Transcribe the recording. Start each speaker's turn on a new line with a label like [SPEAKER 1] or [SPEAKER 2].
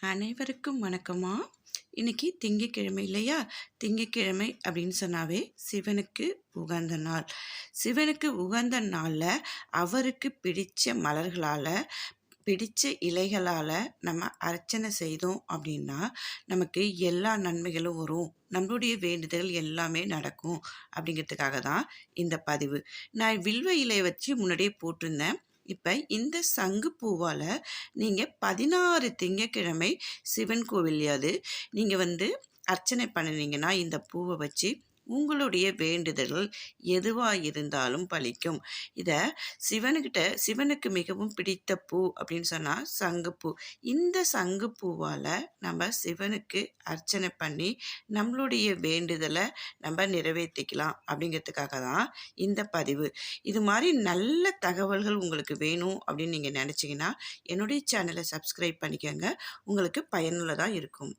[SPEAKER 1] அனைவருக்கும் வணக்கமா. இன்னைக்கு திங்கட்கிழமை இல்லையா? திங்கட்கிழமை அப்படின்னு சொன்னாவே சிவனுக்கு உகந்த நாள். சிவனுக்கு உகந்த நாளில் அவருக்கு பிடிச்ச மலர்களால் பிடிச்ச இலைகளால் நம்ம அர்ச்சனை செய்தோம் அப்படின்னா நமக்கு எல்லா நன்மைகளும் வரும், நம்மளுடைய வேண்டுதல் எல்லாமே நடக்கும். அப்படிங்கிறதுக்காக தான் இந்த பதிவு. நான் வில்வ இலையை வச்சு முன்னாடியே போட்டிருந்தேன். இப்போ இந்த சங்கு பூவால் நீங்கள் 16 திங்கட்கிழமை சிவன் கோவில்லையாவது நீங்கள் அர்ச்சனை பண்ணினீங்கன்னா இந்த பூவை வச்சு உங்களுடைய வேண்டுதல்கள் எதுவாக இருந்தாலும் பலிக்கும். இதை சிவனுக்கு மிகவும் பிடித்த பூ அப்படின்னு சொன்னால் சங்குப்பூ. இந்த சங்குப்பூவால் நம்ம சிவனுக்கு அர்ச்சனை பண்ணி நம்மளுடைய வேண்டுதலை நம்ம நிறைவேற்றிக்கலாம். அப்படிங்கிறதுக்காக தான் இந்த பதிவு. இது மாதிரி நல்ல தகவல்கள் உங்களுக்கு வேணும் அப்படின்னு நீங்கள் நினச்சிங்கன்னா என்னுடைய சேனலை சப்ஸ்கிரைப் பண்ணிக்கோங்க. உங்களுக்கு பயனுள்ளதாக இருக்கும்.